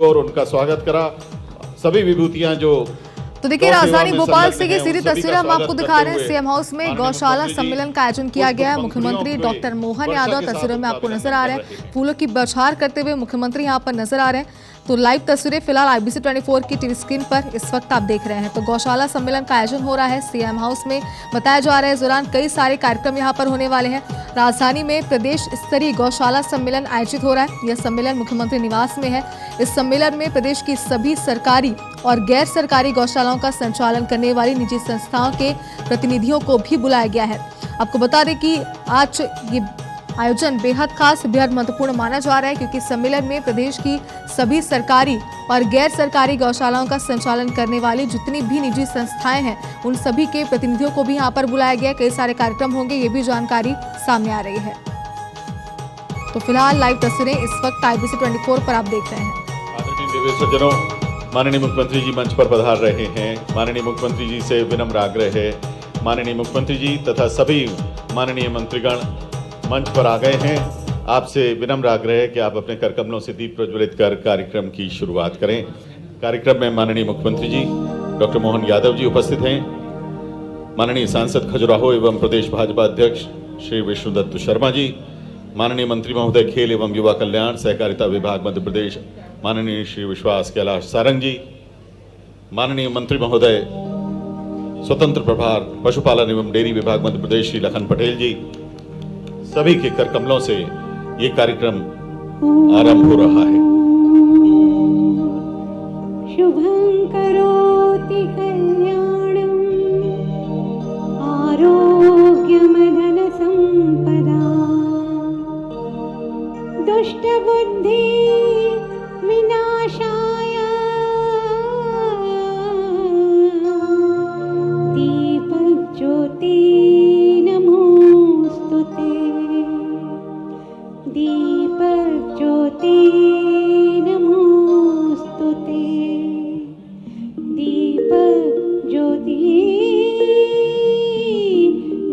और उनका स्वागत करा। सभी विभूतियां जो तो देखिए, राजधानी भोपाल से ये सीधी तस्वीरें हम आपको दिखा रहे हैं। सीएम हाउस में गौशाला सम्मेलन का आयोजन किया गया है। मुख्यमंत्री डॉक्टर मोहन यादव तस्वीरों में आपको नजर आ रहे हैं। फूलों की बौछार करते हुए मुख्यमंत्री यहां पर नजर आ रहे हैं। तो लाइव तस्वीरें फिलहाल IBC 24 की टीवी स्क्रीन पर इस वक्त आप देख रहे हैं। तो गौशाला सम्मेलन का आयोजन हो रहा है सीएम हाउस में। बताया जा रहा है इस दौरान कई सारे कार्यक्रम यहां पर होने वाले हैं। राजधानी में प्रदेश स्तरीय गौशाला सम्मेलन आयोजित हो रहा है। यह सम्मेलन मुख्यमंत्री निवास में है। इस सम्मेलन में प्रदेश की सभी सरकारी और गैर सरकारी गौशालाओं का संचालन करने वाली निजी संस्थाओं के प्रतिनिधियों को भी बुलाया गया है। आपको बता दें कि आज ये आयोजन बेहद खास, बेहद महत्वपूर्ण माना जा रहा है, क्योंकि सम्मेलन में प्रदेश की सभी सरकारी और गैर सरकारी गौशालाओं का संचालन करने वाली जितनी भी निजी संस्थाएं हैं उन सभी के प्रतिनिधियों को भी यहां पर बुलाया गया है। कई सारे कार्यक्रम होंगे, ये भी जानकारी सामने आ रही है। तो फिलहाल लाइव तस्वीरें इस वक्त IBC 24 पर आप देख रहे हैं। सज्जनों, माननीय मुख्यमंत्री जी मंच पर पधार रहे हैं। माननीय मुख्यमंत्री जी से विनम्र आग्रह है, माननीय मुख्यमंत्री जी तथा सभी माननीय मंत्रीगण मंच पर आ गए हैं। आपसे विनम्र आग्रह है कि आप अपने करकमलों से दीप प्रज्वलित कर कार्यक्रम की शुरुआत करें। कार्यक्रम में माननीय मुख्यमंत्री जी डॉक्टर मोहन यादव जी उपस्थित हैं। माननीय सांसद खजुराहो एवं प्रदेश भाजपा अध्यक्ष श्री विष्णुदत्त शर्मा जी, माननीय मंत्री महोदय खेल एवं युवा कल्याण सहकारिता विभाग मध्य प्रदेश माननीय श्री विश्वास कैलाश सारंग जी, माननीय मंत्री महोदय स्वतंत्र प्रभार पशुपालन एवं डेयरी विभाग मध्य प्रदेश श्री लखन पटेल जी, सभी के कर कमलों से ये कार्यक्रम आरंभ हो रहा है। शुभं करोति कल्याणं आरोग्यमधन संपदा दुष्टबुद्धि विनाशाय दीपज्योति नमोस्तुते दीपज्योति नमोस्तुते दीपज्योति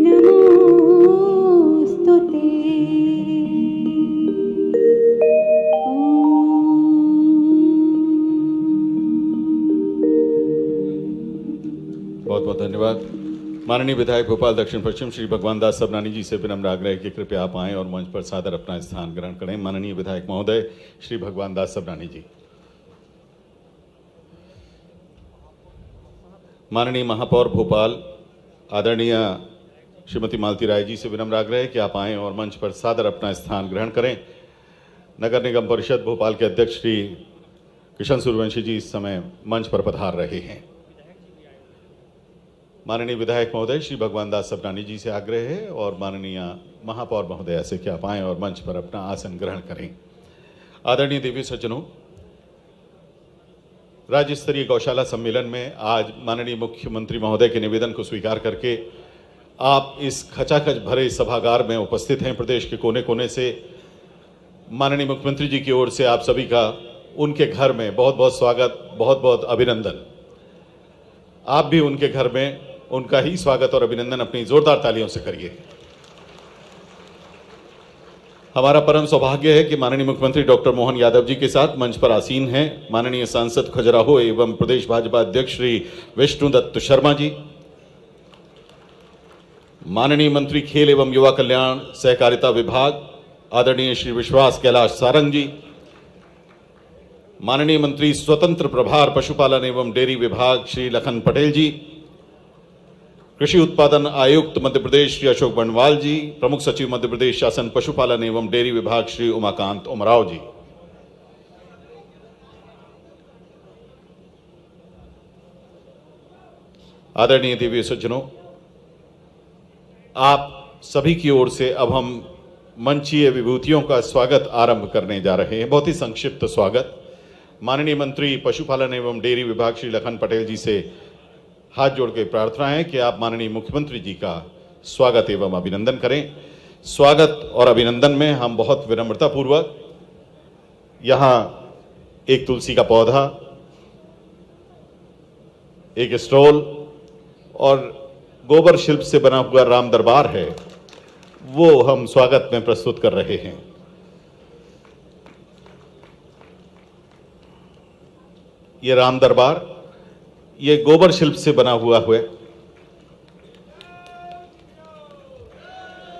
नमोस्तुते। बहुत बहुत धन्यवाद। माननीय विधायक भोपाल दक्षिण पश्चिम श्री भगवान दास सबनानी जी से विनम्र आग्रह कि कृपया आप आएं और मंच पर सादर अपना स्थान ग्रहण करें। माननीय विधायक महोदय श्री भगवान दास सबनानी जी। माननीय महापौर भोपाल आदरणीय श्रीमती मालती राय जी से विनम्र आग्रह है कि आप आएं और मंच पर सादर अपना स्थान ग्रहण करें। नगर निगम परिषद भोपाल के अध्यक्ष श्री किशन सूर्यवंशी जी इस समय मंच पर पधार रहे हैं। माननीय विधायक महोदय श्री भगवान दास सबनानी जी से आग्रह है और माननीय महापौर महोदय से कि आप आएं और मंच पर अपना आसन ग्रहण करें। आदरणीय देवी सज्जनों, राज्य स्तरीय गौशाला सम्मेलन में आज माननीय मुख्यमंत्री महोदय के निवेदन को स्वीकार करके आप इस खचाखच भरे सभागार में उपस्थित हैं। प्रदेश के कोने कोने से माननीय मुख्यमंत्री जी की ओर से आप सभी का उनके घर में बहुत बहुत स्वागत, बहुत बहुत अभिनंदन। आप भी उनके घर में उनका ही स्वागत और अभिनंदन अपनी जोरदार तालियों से करिए। हमारा परम सौभाग्य है कि माननीय मुख्यमंत्री डॉक्टर मोहन यादव जी के साथ मंच पर आसीन हैं माननीय सांसद खजुराहो एवं प्रदेश भाजपा अध्यक्ष श्री विष्णुदत्त शर्मा जी, माननीय मंत्री खेल एवं युवा कल्याण सहकारिता विभाग आदरणीय श्री विश्वास कैलाश सारंग जी, माननीय मंत्री स्वतंत्र प्रभार पशुपालन एवं डेयरी विभाग श्री लखन पटेल जी, कृषि उत्पादन आयुक्त मध्य प्रदेश श्री अशोक बंडवाल जी, प्रमुख सचिव मध्य प्रदेश शासन पशुपालन एवं डेयरी विभाग श्री उमाकांत उमराव जी। आदरणीय देवी सज्जनों, आप सभी की ओर से अब हम मंचीय विभूतियों का स्वागत आरंभ करने जा रहे हैं। बहुत ही संक्षिप्त स्वागत। माननीय मंत्री पशुपालन एवं डेयरी विभाग श्री लखन पटेल जी से हाथ जोड़ के प्रार्थना है कि आप माननीय मुख्यमंत्री जी का स्वागत एवं अभिनंदन करें। स्वागत और अभिनंदन में हम बहुत विनम्रता पूर्वक यहाँ एक तुलसी का पौधा, एक स्टॉल और गोबर शिल्प से बना हुआ राम दरबार है, वो हम स्वागत में प्रस्तुत कर रहे हैं। ये राम दरबार, ये गोबर शिल्प से बना हुआ है।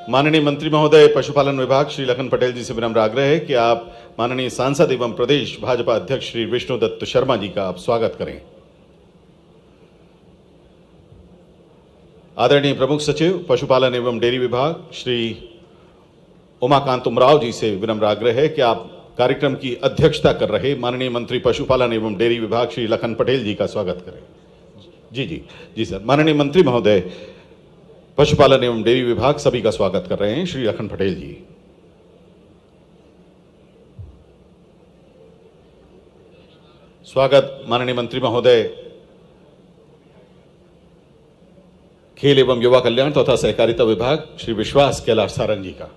माननीय मंत्री महोदय पशुपालन विभाग श्री लखन पटेल जी से विनम्र आग्रह है कि आप माननीय सांसद एवं प्रदेश भाजपा अध्यक्ष श्री विष्णुदत्त शर्मा जी का आप स्वागत करें। आदरणीय प्रमुख सचिव पशुपालन एवं डेयरी विभाग श्री उमाकांत उमराव जी से विनम्र आग्रह है कि आप कार्यक्रम की अध्यक्षता कर रहे माननीय मंत्री पशुपालन एवं डेयरी विभाग श्री लखन पटेल जी का स्वागत करें। जी सर, माननीय मंत्री महोदय पशुपालन एवं डेयरी विभाग सभी का स्वागत कर रहे हैं श्री लखन पटेल जी। स्वागत माननीय मंत्री महोदय खेल एवं युवा कल्याण तथा सहकारिता विभाग श्री विश्वास कैलाश सारंग जी का।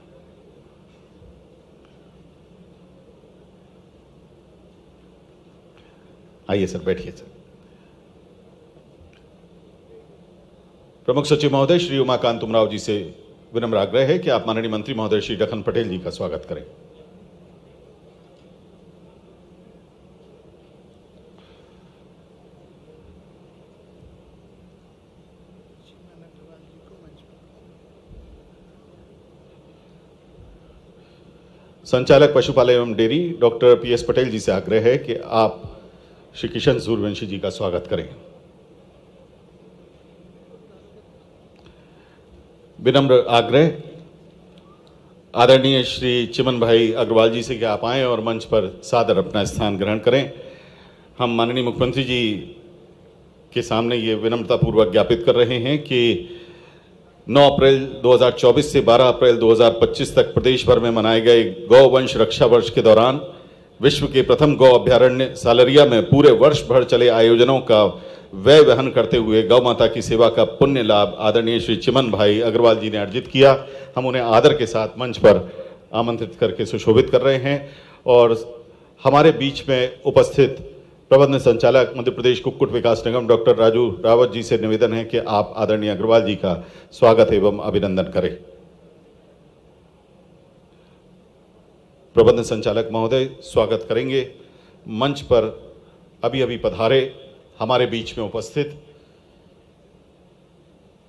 आइए सर, बैठिए सर। प्रमुख सचिव महोदय श्री उमाकांत उमराव जी से विनम्र आग्रह है कि आप माननीय मंत्री महोदय श्री लखन पटेल जी का स्वागत करें। संचालक पशुपालन एवं डेयरी डॉक्टर पीएस पटेल जी से आग्रह है कि आप श्री किशन सूर्यवंशी जी का स्वागत करें। विनम्र आग्रह आदरणीय श्री चिमन भाई अग्रवाल जी से कि आप आएं और मंच पर सादर अपना स्थान ग्रहण करें। हम माननीय मुख्यमंत्री जी के सामने ये विनम्रतापूर्वक ज्ञापित कर रहे हैं कि 9 अप्रैल 2024 से 12 अप्रैल 2025 तक प्रदेश भर में मनाए गए गौवंश रक्षा वर्ष के दौरान विश्व के प्रथम गौ अभ्यारण्य सालरिया में पूरे वर्ष भर चले आयोजनों का व्यय वहन करते हुए गौ माता की सेवा का पुण्य लाभ आदरणीय श्री चिमन भाई अग्रवाल जी ने अर्जित किया। हम उन्हें आदर के साथ मंच पर आमंत्रित करके सुशोभित कर रहे हैं और हमारे बीच में उपस्थित प्रबंध संचालक मध्य प्रदेश कुक्कुट विकास निगम डॉक्टर राजू रावत जी से निवेदन है कि आप आदरणीय अग्रवाल जी का स्वागत एवं अभिनंदन करें। प्रबंध संचालक महोदय स्वागत करेंगे। मंच पर अभी अभी पधारे हमारे बीच में उपस्थित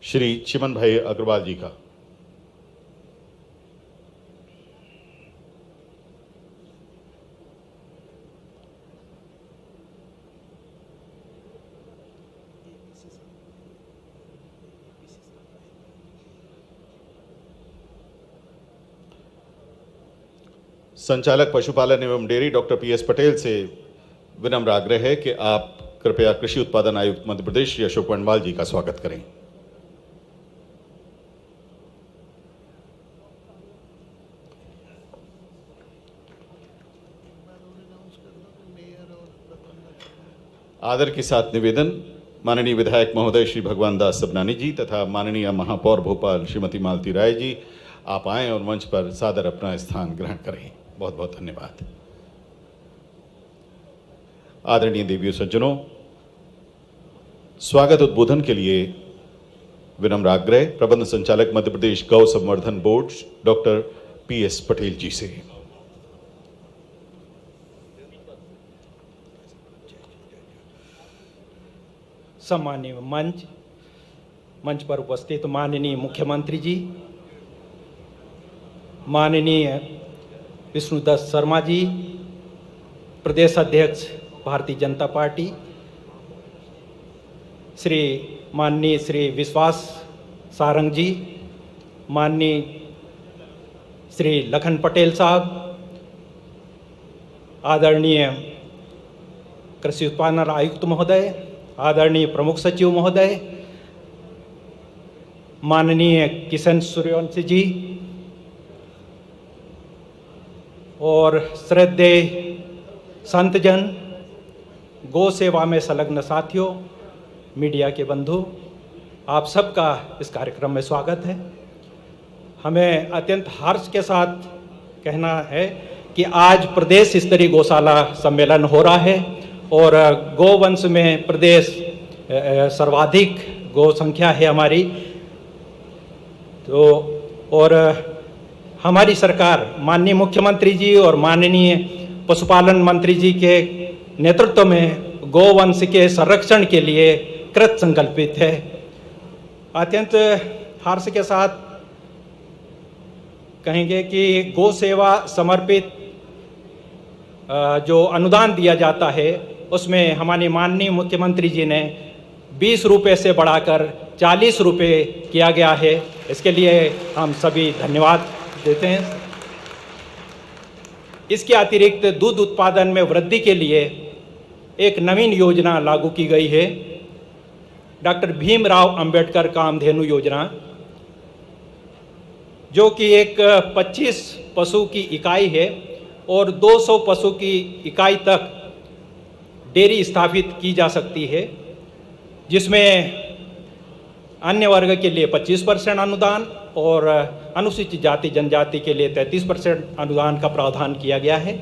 श्री चिमन भाई अग्रवाल जी का। संचालक पशुपालन एवं डेयरी डॉक्टर पीएस पटेल से विनम्र आग्रह है कि आप कृपया कृषि उत्पादन आयुक्त मध्य प्रदेश श्री अशोक वनवाल जी का स्वागत करें। आदर के साथ निवेदन माननीय विधायक महोदय श्री भगवान दास सबनानी जी तथा माननीय महापौर भोपाल श्रीमती मालती राय जी, आप आएं और मंच पर सादर अपना स्थान ग्रहण करें। बहुत बहुत धन्यवाद। आदरणीय देवियों सज्जनों, स्वागत उद्बोधन के लिए विनम्र आग्रह प्रबंध संचालक मध्य प्रदेश गौ संवर्धन बोर्ड डॉक्टर पीएस पटेल जी से। सम्माननीय मंच पर उपस्थित माननीय मुख्यमंत्री जी, माननीय विष्णुदत्त शर्मा जी, प्रदेश अध्यक्ष भारतीय जनता पार्टी, माननीय श्री विश्वास सारंग जी, माननीय श्री लखन पटेल साहब, आदरणीय कृषि उत्पादन आयुक्त महोदय, आदरणीय प्रमुख सचिव महोदय, माननीय किशन सूर्यवंशी जी और श्रद्धेय संतजन, गौ सेवा में संलग्न साथियों, मीडिया के बंधु, आप सबका इस कार्यक्रम में स्वागत है। हमें अत्यंत हर्ष के साथ कहना है कि आज प्रदेश स्तरीय गौशाला सम्मेलन हो रहा है और गौवंश में प्रदेश सर्वाधिक गौ संख्या है हमारी। तो और हमारी सरकार माननीय मुख्यमंत्री जी और माननीय पशुपालन मंत्री जी के नेतृत्व में गोवंश के संरक्षण के लिए कृत संकल्पित है। अत्यंत हर्ष के साथ कहेंगे कि गौ सेवा समर्पित जो अनुदान दिया जाता है उसमें हमारे माननीय मुख्यमंत्री जी ने 20 रुपये से बढ़ाकर 40 रुपये किया गया है। इसके लिए हम सभी धन्यवाद देते हैं। इसके अतिरिक्त दूध उत्पादन में वृद्धि के लिए एक नवीन योजना लागू की गई है, डॉक्टर भीमराव अंबेडकर कामधेनु योजना, जो कि एक 25 पशु की इकाई है और 200 पशु की इकाई तक डेयरी स्थापित की जा सकती है, जिसमें अन्य वर्ग के लिए 25% अनुदान और अनुसूचित जाति जनजाति के लिए 33% अनुदान का प्रावधान किया गया है।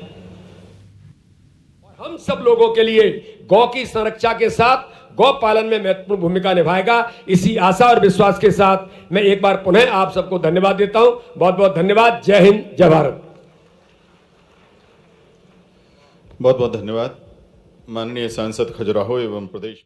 हम सब लोगों के लिए गौ की संरक्षा के साथ गौ पालन में महत्वपूर्ण भूमिका निभाएगा। इसी आशा और विश्वास के साथ मैं एक बार पुनः आप सबको धन्यवाद देता हूं। बहुत बहुत धन्यवाद। जय हिंद, जय भारत। बहुत बहुत धन्यवाद माननीय सांसद खजुराहो एवं प्रदेश।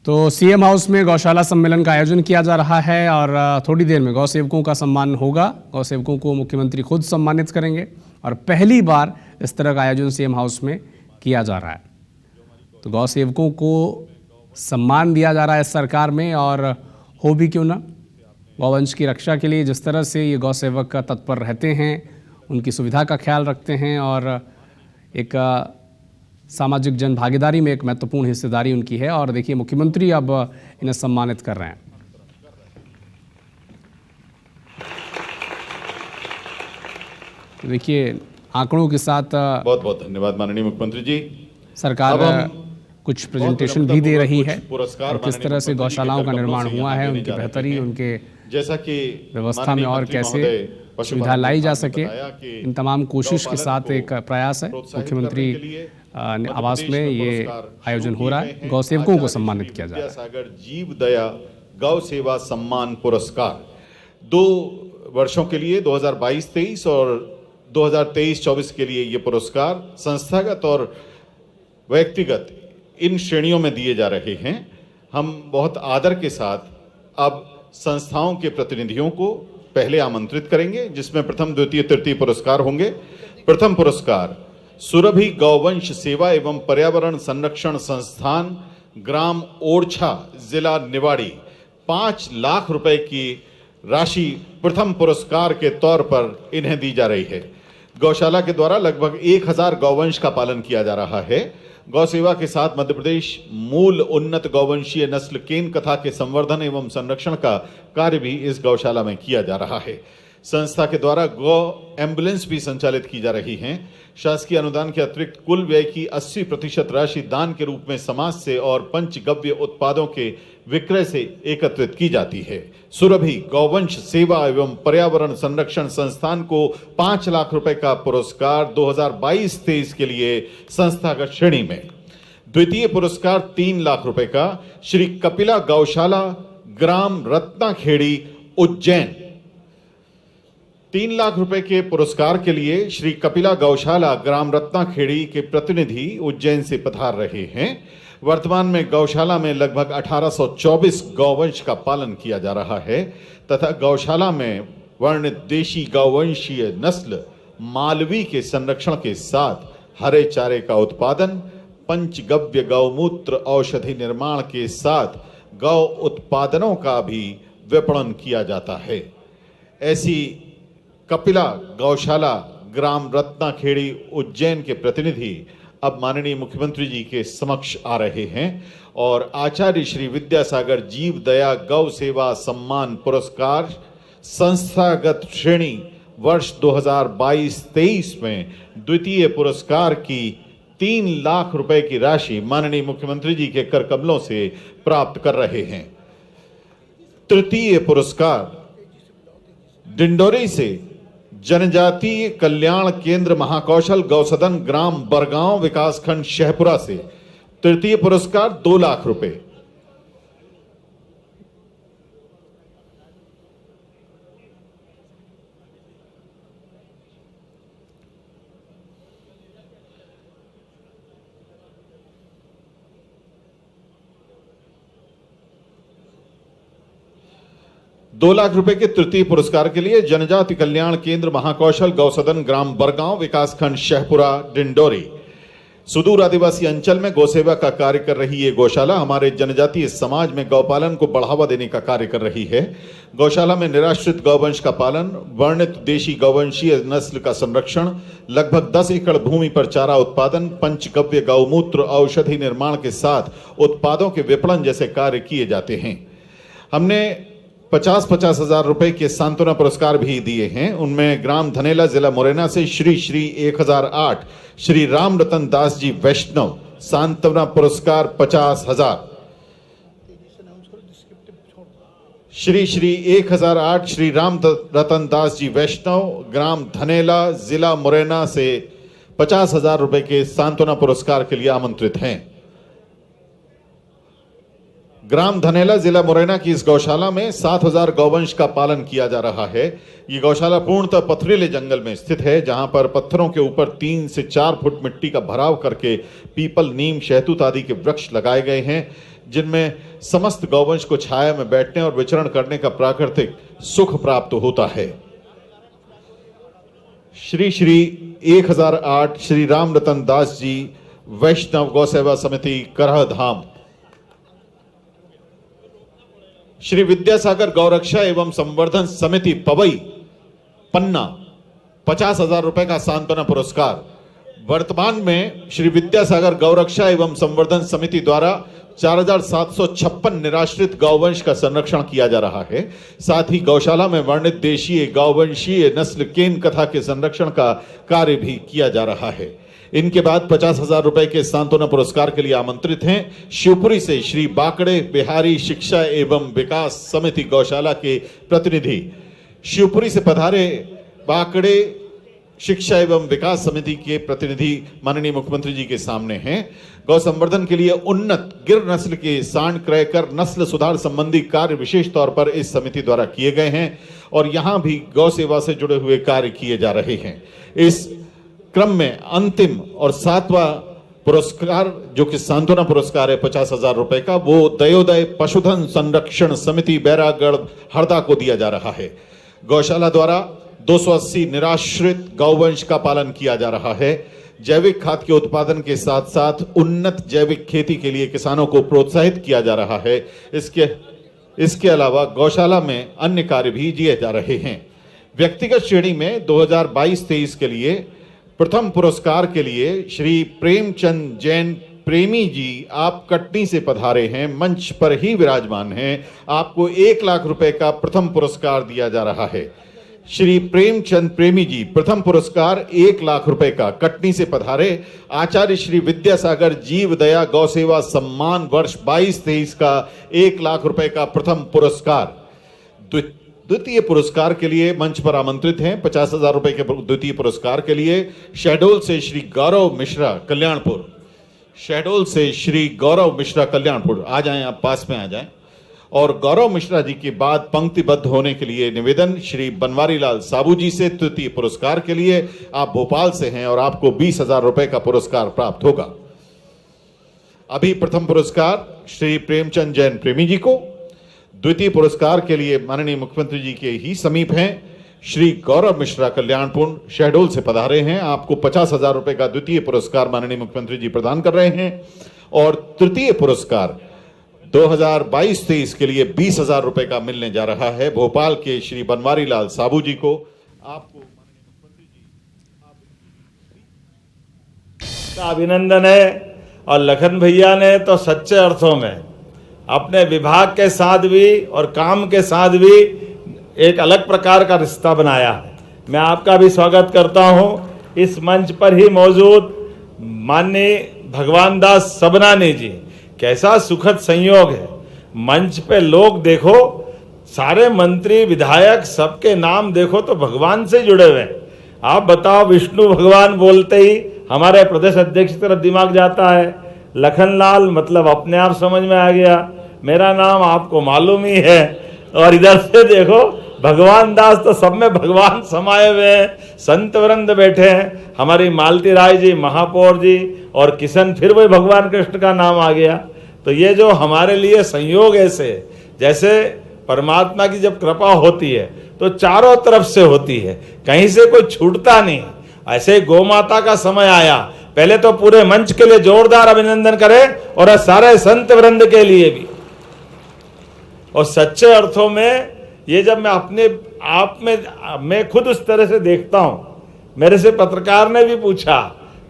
तो सीएम हाउस में गौशाला सम्मेलन का आयोजन किया जा रहा है और थोड़ी देर में गौ सेवकों का सम्मान होगा। गौ सेवकों को मुख्यमंत्री खुद सम्मानित करेंगे और पहली बार इस तरह का आयोजन सीएम हाउस में किया जा रहा है। तो गौ सेवकों को सम्मान दिया जा रहा है इस सरकार में, और हो भी क्यों ना। गौवंश की रक्षा के लिए जिस तरह से ये गौ सेवक तत्पर रहते हैं, उनकी सुविधा का ख्याल रखते हैं और एक सामाजिक जन भागीदारी में एक महत्वपूर्ण हिस्सेदारी उनकी है। और देखिए मुख्यमंत्री अब इन्हें सम्मानित कर रहे हैं। तो देखिए आंकड़ों के साथ बहुत बहुत धन्यवाद माननीय मुख्यमंत्री जी। सरकार कुछ प्रेजेंटेशन भी दे रही है और किस तरह से गौशालाओं का निर्माण हुआ है, उनकी बेहतरी, उनके जैसा कि व्यवस्था में और कैसे सुविधा लाई जा सके, इन तमाम कोशिश के साथ एक प्रयास है। मुख्यमंत्री आवास में ये आयोजन हो रहा है। गौ सेवकों को सम्मानित किया जा रहा है। विद्यासागर जीव दया गौ सेवा सम्मान पुरस्कार 2 वर्षों के लिए 2022-23 और 2023-24 के लिए ये पुरस्कार संस्थागत और व्यक्तिगत इन श्रेणियों में दिए जा रहे हैं। हम बहुत आदर के साथ अब संस्थाओं के प्रतिनिधियों को पहले आमंत्रित करेंगे, जिसमें प्रथम, द्वितीय, तृतीय पुरस्कार होंगे। प्रथम पुरस्कार सुरभि गौवंश सेवा एवं पर्यावरण संरक्षण संस्थान, ग्राम ओरछा, जिला निवाड़ी, 5 लाख रुपए की राशि प्रथम पुरस्कार के तौर पर इन्हें दी जा रही है। गौशाला के द्वारा लगभग 1000 गौवंश का पालन किया जा रहा है। गौ सेवा के साथ मध्य प्रदेश मूल उन्नत गौवंशीय नस्ल केन कथा के संवर्धन एवं संरक्षण का कार्य भी इस गौशाला में किया जा रहा है। संस्था के द्वारा गौ एम्बुलेंस भी संचालित की जा रही हैं। शासकीय अनुदान के अतिरिक्त कुल व्यय की 80% राशि दान के रूप में समाज से और पंचगव्य उत्पादों के विक्रय से एकत्रित की जाती है। सुरभि गौवंश सेवा एवं पर्यावरण संरक्षण संस्थान को 5 लाख रुपए का पुरस्कार 2022-23 के लिए संस्थागत श्रेणी में। द्वितीय पुरस्कार 3 लाख रुपए का श्री कपिला गौशाला, ग्राम रत्नाखेड़ी, उज्जैन। 3 लाख रुपए के पुरस्कार के लिए श्री कपिला गौशाला, ग्राम रत्नाखेड़ी के प्रतिनिधि उज्जैन से पधार रहे हैं। वर्तमान में गौशाला में लगभग 1824 गौवंश का पालन किया जा रहा है तथा गौशाला में वर्णित देशी गौवंशीय नस्ल मालवी के संरक्षण के साथ हरे चारे का उत्पादन, पंचगव्य गौमूत्र औषधि निर्माण के साथ गौ उत्पादनों का भी विपणन किया जाता है। ऐसी कपिला गौशाला, ग्राम रत्नाखेड़ी, उज्जैन के प्रतिनिधि अब माननीय मुख्यमंत्री जी के समक्ष आ रहे हैं और आचार्य श्री विद्यासागर जीव दया गौ सेवा सम्मान पुरस्कार संस्थागत श्रेणी वर्ष 2022-23 में द्वितीय पुरस्कार की 3 लाख रुपए की राशि माननीय मुख्यमंत्री जी के कर कमलों से प्राप्त कर रहे हैं। तृतीय पुरस्कार डिंडोरी से जनजातीय कल्याण केंद्र महाकौशल गौसदन, ग्राम बरगांव, विकासखंड शहपुरा से तृतीय पुरस्कार 2 लाख रुपए। 2 लाख रुपए के तृतीय पुरस्कार के लिए जनजाति कल्याण केंद्र महाकौशल गौसदन ग्राम बरगांव विकासखंड शहपुरा डिंडोरी सुदूर आदिवासी अंचल में गौसेवा का कार्य कर रही ये गौशाला हमारे जनजातीय समाज में गौपालन को बढ़ावा देने का कार्य कर रही है। गौशाला में निराश्रित गौवंश का पालन, वर्णित देशी गौवंशीय नस्ल का संरक्षण, लगभग 10 एकड़ भूमि पर चारा उत्पादन, पंचगव्य गौमूत्र औषधि निर्माण के साथ उत्पादों के विपणन जैसे कार्य किए जाते हैं। हमने 50-50 हजार रुपए के सांत्वना पुरस्कार भी दिए हैं। उनमें ग्राम धनेला जिला मुरैना से श्री 1008 श्री राम रतन दास जी वैष्णव सांत्वना पुरस्कार 50,000, श्री 1008 श्री राम रतन दास जी वैष्णव ग्राम धनेला जिला मुरैना से 50,000 रुपए के सांत्वना पुरस्कार के लिए आमंत्रित हैं। ग्राम धनेला जिला मुरैना की इस गौशाला में 7,000 गौवंश का पालन किया जा रहा है। ये गौशाला पूर्णतः पथरीले जंगल में स्थित है, जहां पर पत्थरों के ऊपर 3 से 4 फुट मिट्टी का भराव करके पीपल, नीम, शहतूत आदि के वृक्ष लगाए गए हैं, जिनमें समस्त गौवंश को छाया में बैठने और विचरण करने का प्राकृतिक सुख प्राप्त होता है। श्री 1008 श्री राम रतन दास जी वैष्णव गौसेवा समिति करह धाम, श्री विद्यासागर गौरक्षा एवं संवर्धन समिति पवई पन्ना 50,000 रुपए का सांत्वना पुरस्कार। वर्तमान में श्री विद्यासागर गौरक्षा एवं संवर्धन समिति द्वारा 4,756 निराश्रित गौवंश का संरक्षण किया जा रहा है। साथ ही गौशाला में वर्णित देशीय गौवंशीय नस्ल केन कथा के संरक्षण का कार्य भी किया जा रहा है। इनके बाद 50,000 रुपए के सांत्वना पुरस्कार के लिए आमंत्रित हैं शिवपुरी से श्री बाकड़े बिहारी शिक्षा एवं विकास समिति गौशाला के प्रतिनिधि। शिवपुरी से पधारे बाकड़े शिक्षा एवं विकास समिति के प्रतिनिधि माननीय मुख्यमंत्री जी के सामने हैं। गौ संवर्धन के लिए उन्नत गिर नस्ल के सांड क्रय कर नस्ल सुधार संबंधी कार्य विशेष तौर पर इस समिति द्वारा किए गए हैं और यहां भी गौ सेवा से जुड़े हुए कार्य किए जा रहे हैं। इस क्रम में अंतिम और 7वां पुरस्कार जो कि सांत्वना पुरस्कार है 50,000 रुपए का, वो दयोदय पशुधन संरक्षण समिति बैरागढ़ हरदा को दिया जा रहा है। गौशाला द्वारा 280 निराश्रित गौवंश का पालन किया जा रहा है। जैविक खाद के उत्पादन के साथ साथ उन्नत जैविक खेती के लिए किसानों को प्रोत्साहित किया जा रहा है। इसके अलावा गौशाला में अन्य कार्य भी किए जा रहे हैं। व्यक्तिगत श्रेणी में 2022-23 के लिए प्रथम पुरस्कार के लिए श्री प्रेमचंद जैन प्रेमी जी, आप कटनी से पधारे हैं, मंच पर ही विराजमान हैं। आपको 1 लाख रुपए का प्रथम पुरस्कार दिया जा रहा है। श्री प्रेमचंद प्रेमी जी प्रथम पुरस्कार 1 लाख रुपए का कटनी से पधारे। आचार्य श्री विद्यासागर जीव दया गौसेवा सम्मान वर्ष 22-23 का 1 लाख रुपए का प्रथम पुरस्कार। द्वितीय पुरस्कार के लिए मंच पर आमंत्रित हैं 50,000 रुपए के द्वितीय पुरस्कार के लिए शहडोल से श्री गौरव मिश्रा कल्याणपुर। शहडोल से श्री गौरव मिश्रा कल्याणपुर, आ जाएं, आप पास में आ जाएं। और गौरव मिश्रा जी के बाद पंक्तिबद्ध होने के लिए निवेदन श्री बनवारी लाल साबू जी से तृतीय पुरस्कार के लिए। आप भोपाल से हैं और आपको 20,000 रुपए का पुरस्कार प्राप्त होगा। अभी प्रथम पुरस्कार श्री प्रेमचंद जैन प्रेमी जी को, द्वितीय पुरस्कार के लिए माननीय मुख्यमंत्री जी के ही समीप हैं श्री गौरव मिश्रा कल्याणपुर शहडोल से पधारे हैं। आपको 50,000 रुपए का द्वितीय पुरस्कार माननीय मुख्यमंत्री जी प्रदान कर रहे हैं और तृतीय पुरस्कार 2022-23 के लिए 20,000 रुपए का मिलने जा रहा है भोपाल के श्री बनवारी लाल साबू जी को। आपको अभिनंदन है। और लखन भैया ने तो सच्चे अर्थों में अपने विभाग के साथ भी और काम के साथ भी एक अलग प्रकार का रिश्ता बनाया है। मैं आपका भी स्वागत करता हूं। इस मंच पर ही मौजूद माननीय भगवान दास सबनानी जी, कैसा सुखद संयोग है। मंच पे लोग देखो, सारे मंत्री विधायक सबके नाम देखो तो भगवान से जुड़े हुए हैं। आप बताओ, विष्णु भगवान बोलते ही हमारे प्रदेश अध्यक्ष की तरफ दिमाग जाता है। लखनलाल मतलब अपने आप समझ में आ गया, मेरा नाम आपको मालूम ही है। और इधर से देखो भगवान दास, तो सब में भगवान समाये हुए हैं। संत वृंद बैठे हैं, हमारी मालती राय जी, महापौर जी और किशन, फिर वही भगवान कृष्ण का नाम आ गया। तो ये जो हमारे लिए संयोग ऐसे, जैसे परमात्मा की जब कृपा होती है तो चारों तरफ से होती है, कहीं से कोई छूटता नहीं। ऐसे ही गौ माता का समय आया, पहले तो पूरे मंच के लिए जोरदार अभिनंदन करें और सारे संत वृंद के लिए भी। और सच्चे अर्थों में ये जब मैं अपने आप में मैं खुद उस तरह से देखता हूं, मेरे से पत्रकार ने भी पूछा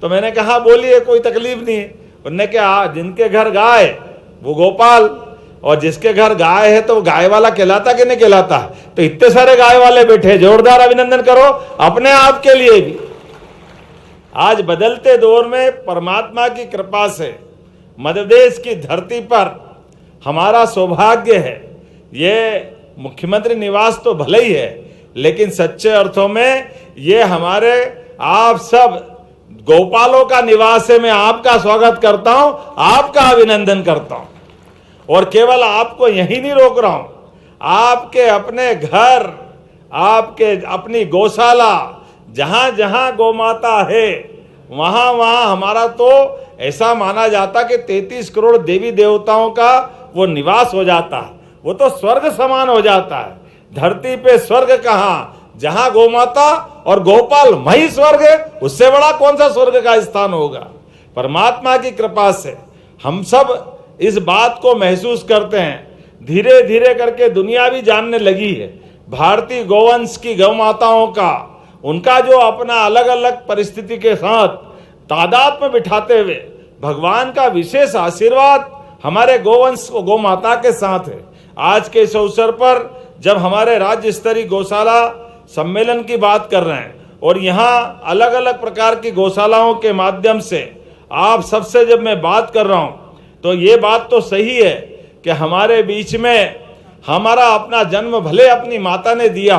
तो मैंने कहा बोलिए कोई तकलीफ नहीं है। उन्होंने कहा जिनके घर गाय वो गोपाल, और जिसके घर गाय है तो वो गाय वाला कहलाता कि नहीं कहलाता। तो इतने सारे गाय वाले बैठे, जोरदार अभिनंदन करो अपने आप के लिए भी। आज बदलते दौर में परमात्मा की कृपा से मध्य प्रदेश की धरती पर हमारा सौभाग्य है। ये मुख्यमंत्री निवास तो भले ही है, लेकिन सच्चे अर्थों में ये हमारे आप सब गोपालों का निवास है। मैं आपका स्वागत करता हूं, आपका अभिनंदन करता हूं, और केवल आपको यही नहीं रोक रहा हूं, आपके अपने घर, आपके अपनी गौशाला, जहां जहां गौ माता है वहां वहां हमारा तो ऐसा माना जाता कि 33 करोड़ देवी देवताओं का वो निवास हो जाता है, वो तो स्वर्ग समान हो जाता है। धरती पे स्वर्ग कहां, जहां गौ माता और गोपाल वही स्वर्ग है, उससे बड़ा कौन सा स्वर्ग का स्थान होगा। परमात्मा की कृपा से हम सब इस बात को महसूस करते हैं, धीरे धीरे करके दुनिया भी जानने लगी है भारतीय गौवंश की गौ माताओं का, उनका जो अपना अलग अलग परिस्थिति के साथ तादाद में बिठाते हुए भगवान का विशेष आशीर्वाद हमारे गोवंश गौ माता के साथ है। आज के इस अवसर पर जब हमारे राज्य स्तरीय गौशाला सम्मेलन की बात कर रहे हैं और यहाँ अलग अलग प्रकार की गौशालाओं के माध्यम से आप सबसे जब मैं बात कर रहा हूँ तो ये बात तो सही है कि हमारे बीच में हमारा अपना जन्म भले अपनी माता ने दिया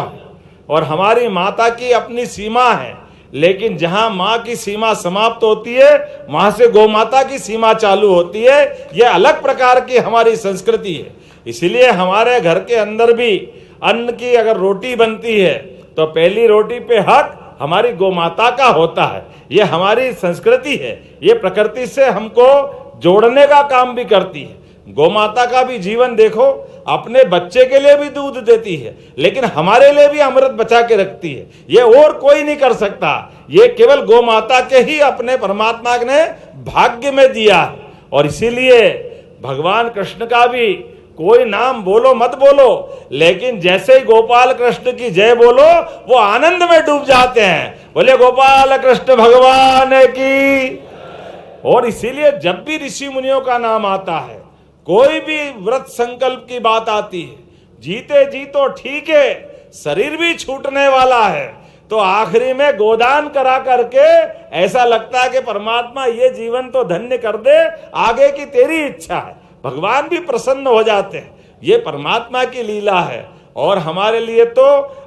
और हमारी माता की अपनी सीमा है, लेकिन जहां मां की सीमा समाप्त होती है वहां से गौ माता की सीमा चालू होती है। यह अलग प्रकार की हमारी संस्कृति है। इसलिए हमारे घर के अंदर भी अन्न की अगर रोटी बनती है तो पहली रोटी पे हक हमारी गौ माता का होता है। ये हमारी संस्कृति है, ये प्रकृति से हमको जोड़ने का काम भी करती है। गौ माता का भी जीवन देखो, अपने बच्चे के लिए भी दूध देती है, लेकिन हमारे लिए भी अमृत बचा के रखती है। ये और कोई नहीं कर सकता, ये केवल गौ माता के ही अपने परमात्मा ने भाग्य में दिया है। और इसीलिए भगवान कृष्ण का भी कोई नाम बोलो मत बोलो, लेकिन जैसे ही गोपाल कृष्ण की जय बोलो वो आनंद में डूब जाते हैं। बोले गोपाल कृष्ण भगवान की। और इसीलिए जब भी ऋषि मुनियों का नाम आता है, कोई भी व्रत संकल्प की बात आती है, जीते जी तो ठीक है, शरीर भी छूटने वाला है, तो आखिरी में गोदान करा करके ऐसा लगता है कि परमात्मा ये जीवन तो धन्य कर दे, आगे की तेरी इच्छा है। भगवान भी प्रसन्न हो जाते हैं। ये परमात्मा की लीला है। और हमारे लिए तो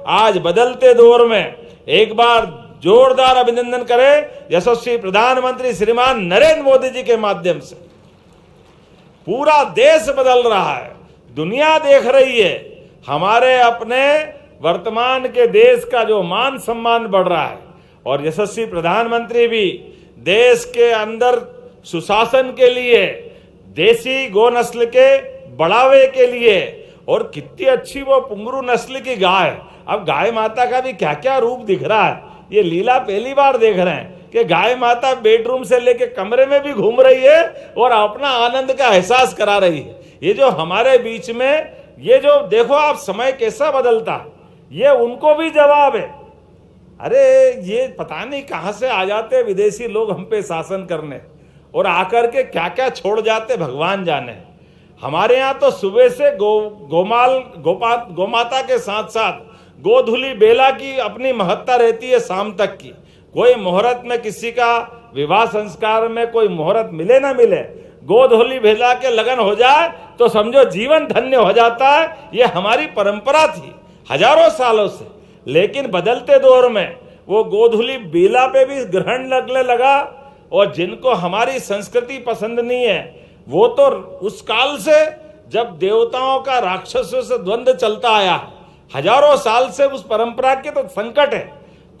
आज बदलते दौर में एक बार जोरदार अभिनंदन करें यशस्वी प्रधानमंत्री श्रीमान नरेंद्र मोदी जी के माध्यम से। पूरा देश बदल रहा है, दुनिया देख रही है, हमारे अपने वर्तमान के देश का जो मान सम्मान बढ़ रहा है। और यशस्वी प्रधानमंत्री भी देश के अंदर सुशासन के लिए, देसी गौ नस्ल के बढ़ावे के लिए, और कितनी अच्छी वो पुंगरू नस्ल की गाय, अब गाय माता का भी क्या क्या रूप दिख रहा है। ये लीला पहली बार देख रहे हैं कि गाय माता बेडरूम से लेके कमरे में भी घूम रही है और अपना आनंद का एहसास करा रही है। ये जो हमारे बीच में ये जो देखो आप समय कैसा बदलता है, ये उनको भी जवाब है। अरे ये पता नहीं कहां से आ जाते विदेशी लोग हम पे शासन करने, और आकर के क्या क्या छोड़ जाते भगवान जाने। हमारे यहाँ तो सुबह से गोमाता के साथ साथ गोधुली बेला की अपनी महत्ता रहती है शाम तक की। कोई मुहूर्त में किसी का विवाह संस्कार में कोई मुहूर्त मिले ना मिले, गोधुली बेला के लगन हो जाए तो समझो जीवन धन्य हो जाता है। ये हमारी परंपरा थी हजारों सालों से, लेकिन बदलते दौर में वो गोधुली बेला पे भी ग्रहण लगने लगा। और जिनको हमारी संस्कृति पसंद नहीं है वो तो उस काल से जब देवताओं का राक्षसों से द्वंद्व चलता आया, हजारों साल से उस परंपरा के तो संकट है।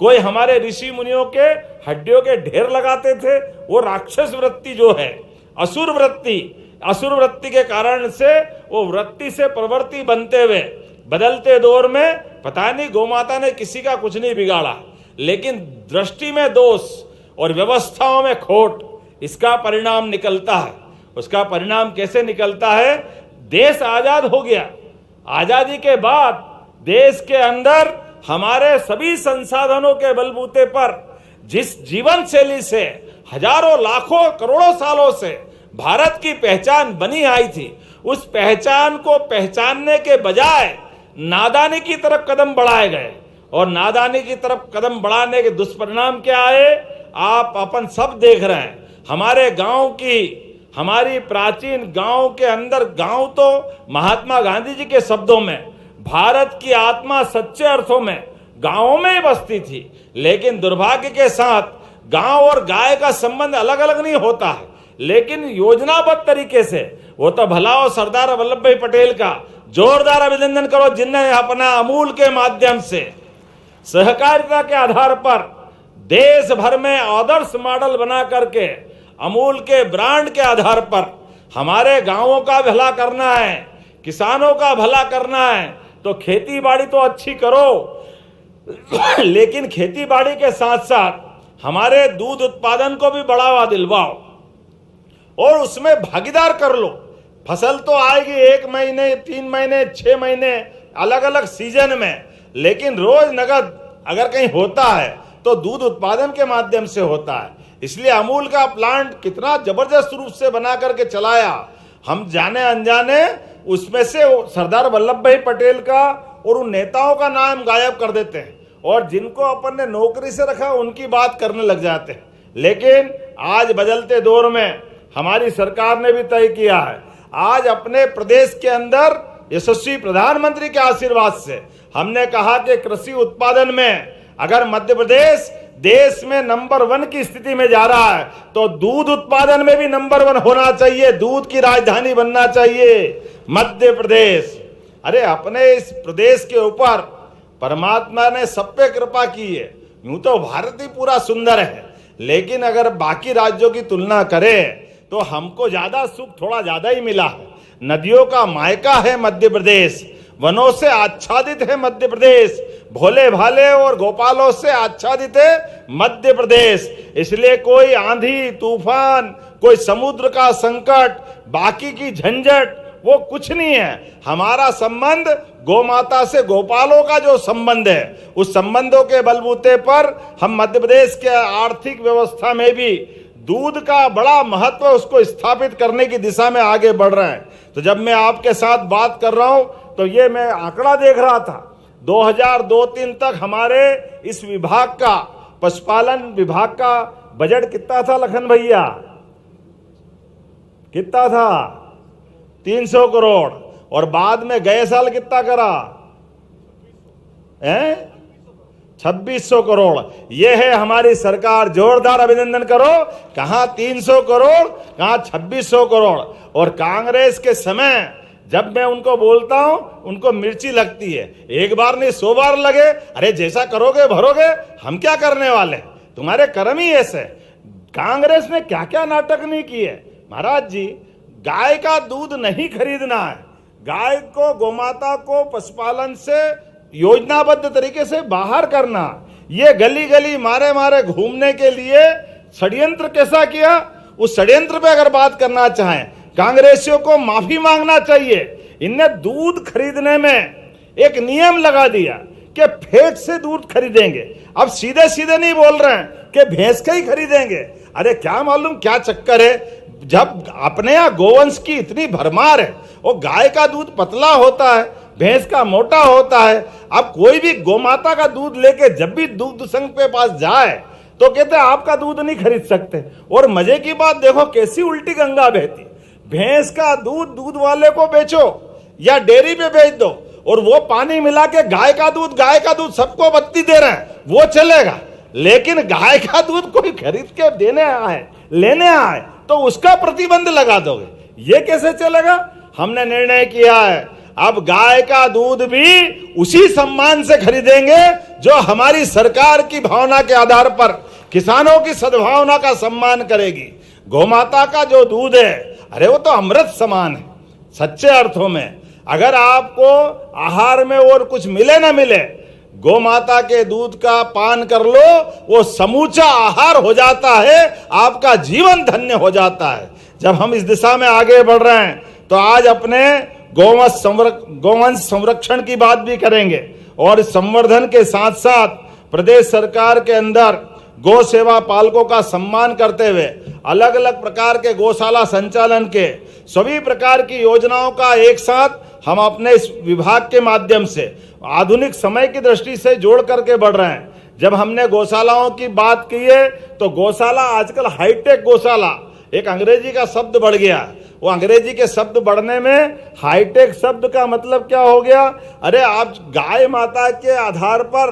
कोई हमारे ऋषि मुनियों के हड्डियों के ढेर लगाते थे, वो राक्षस वृत्ति जो है असुर वृत्ति के कारण से वो वृत्ति से प्रवृत्ति बनते हुए बदलते दौर में पता नहीं गोमाता ने किसी का कुछ नहीं बिगाड़ा, लेकिन दृष्टि में दोष और व्यवस्थाओं में खोट, इसका परिणाम निकलता है। उसका परिणाम कैसे निकलता है? देश आजाद हो गया। आजादी के बाद देश के अंदर हमारे सभी संसाधनों के बलबूते पर जिस जीवन शैली से हजारों लाखों करोड़ों सालों से भारत की पहचान बनी आई थी, उस पहचान को पहचानने के बजाय नादानी की तरफ कदम बढ़ाए गए। और नादानी की तरफ कदम बढ़ाने के दुष्परिणाम क्या आए? आप अपन सब देख रहे हैं। हमारे गांव की, हमारी प्राचीन गांव के अंदर, गांव तो महात्मा गांधी जी के शब्दों में भारत की आत्मा सच्चे अर्थों में गांवों में ही बसती थी, लेकिन दुर्भाग्य के साथ गांव और गाय का संबंध अलग अलग नहीं होता है, लेकिन योजनाबद्ध तरीके से वो तो भला हो। सरदार वल्लभ भाई पटेल का जोरदार अभिनंदन करो, जिन्होंने अपना अमूल के माध्यम से सहकारिता के आधार पर देश भर में आदर्श मॉडल बना करके अमूल के ब्रांड के आधार पर हमारे गांवों का भला करना है, किसानों का भला करना है, तो खेती बाड़ी तो अच्छी करो, लेकिन खेती बाड़ी के साथ साथ हमारे दूध उत्पादन को भी बढ़ावा दिलवाओ और उसमें भागीदार कर लो। फसल तो आएगी 1 महीने, 3 महीने, 6 महीने, अलग अलग सीजन में, लेकिन रोज नगद अगर कहीं होता है तो दूध उत्पादन के माध्यम से होता है। इसलिए अमूल का प्लांट कितना जबरदस्त रूप से बना करके चलाया, हम जाने अनजाने उसमें से सरदार वल्लभ भाई पटेल का और उन नेताओं का नाम गायब कर देते हैं, और जिनको अपन ने नौकरी से रखा उनकी बात करने लग जाते हैं। लेकिन आज बदलते दौर में हमारी सरकार ने भी तय किया है, आज अपने प्रदेश के अंदर यशस्वी प्रधानमंत्री के आशीर्वाद से हमने कहा कि कृषि उत्पादन में अगर मध्य प्रदेश देश में नंबर 1 की स्थिति में जा रहा है, तो दूध उत्पादन में भी नंबर 1 होना चाहिए, दूध की राजधानी बनना चाहिए मध्य प्रदेश। अरे अपने इस प्रदेश के ऊपर परमात्मा ने सब पे कृपा की है। यूं तो भारत ही पूरा सुंदर है, लेकिन अगर बाकी राज्यों की तुलना करें तो हमको ज्यादा सुख थोड़ा ज्यादा ही मिला है। नदियों का मायका है मध्य प्रदेश, वनों से आच्छादित है मध्य प्रदेश, भोले भाले और गोपालों से आच्छादित है मध्य प्रदेश। इसलिए कोई आंधी तूफान, कोई समुद्र का संकट, बाकी की झंझट वो कुछ नहीं है। हमारा संबंध गोमाता से, गोपालों का जो संबंध है, उस संबंधों के बलबूते पर हम मध्य प्रदेश के आर्थिक व्यवस्था में भी दूध का बड़ा महत्व उसको स्थापित करने की दिशा में आगे बढ़ रहे हैं। तो जब मैं आपके साथ बात कर रहा हूं तो ये मैं आंकड़ा देख रहा था, 2002-03 तक हमारे इस विभाग का, पशुपालन विभाग का बजट कितना था लखन भैया? कितना था? 300 करोड़। और बाद में गए साल कितना करा है? 2600 करोड़। यह है हमारी सरकार, जोरदार अभिनंदन करो। कहां 300 करोड़, कहां 2600 करोड़। और कांग्रेस के समय जब मैं उनको बोलता हूं, उनको मिर्ची लगती है, एक बार नहीं 100 बार लगे। अरे जैसा करोगे भरोगे, हम क्या करने वाले, तुम्हारे कर्म ही ऐसे। कांग्रेस ने क्या क्या नाटक नहीं किए महाराज जी। गाय का दूध नहीं खरीदना है, गाय को, गोमाता को पशुपालन से योजनाबद्ध तरीके से बाहर करना। ये गली गली मारे मारे घूमने के लिए षड्यंत्र कैसा किया, उस षड्यंत्र पे अगर बात करना चाहें, कांग्रेसियों को माफी मांगना चाहिए। इनने दूध खरीदने में एक नियम लगा दिया कि फैट से दूध खरीदेंगे। अब सीधे सीधे नहीं बोल रहे हैं कि भैंस का ही खरीदेंगे। अरे क्या मालूम क्या चक्कर है, जब अपने यहाँ गोवंश की इतनी भरमार है, वो गाय का दूध पतला होता है, भैंस का मोटा होता है। अब कोई भी गोमाता का दूध लेके जब भी दूध संघ पे पास जाए तो कहते हैं आपका दूध नहीं खरीद सकते। और मजे की बात देखो कैसी उल्टी गंगा बहती। भैंस का दूध दूध वाले को बेचो या डेयरी पे बेच दो, और वो पानी मिला के गाय का दूध सबको बत्ती दे रहे हैं, वो चलेगा। लेकिन गाय का दूध कोई खरीद के देने आए, लेने आए, तो उसका प्रतिबंध लगा दोगे, ये कैसे चलेगा। हमने निर्णय किया है अब गाय का दूध भी उसी सम्मान से खरीदेंगे जो हमारी सरकार की भावना के आधार पर किसानों की सद्भावना का सम्मान करेगी। गोमाता का जो दूध है, अरे वो तो अमृत समान है सच्चे अर्थों में। अगर आपको आहार में और कुछ मिले ना मिले, गोमाता के दूध का पान कर लो, वो समूचा आहार हो जाता है, आपका जीवन धन्य हो जाता है। जब हम इस दिशा में आगे बढ़ रहे हैं तो आज अपने गोवंश संरक्षण की बात भी करेंगे और संवर्धन के साथ साथ प्रदेश सरकार के अंदर गौ सेवा पालकों का सम्मान करते हुए अलग अलग प्रकार के गौशाला संचालन के सभी प्रकार की योजनाओं का एक साथ हम अपने इस विभाग के माध्यम से आधुनिक समय की दृष्टि से जोड़ करके बढ़ रहे हैं। जब हमने गौशालाओं की बात की है तो गौशाला आजकल हाईटेक गौशाला, एक अंग्रेजी का शब्द बढ़ गया। वो अंग्रेजी के शब्द बढ़ने में हाईटेक शब्द का मतलब क्या हो गया? अरे आप गाय माता के आधार पर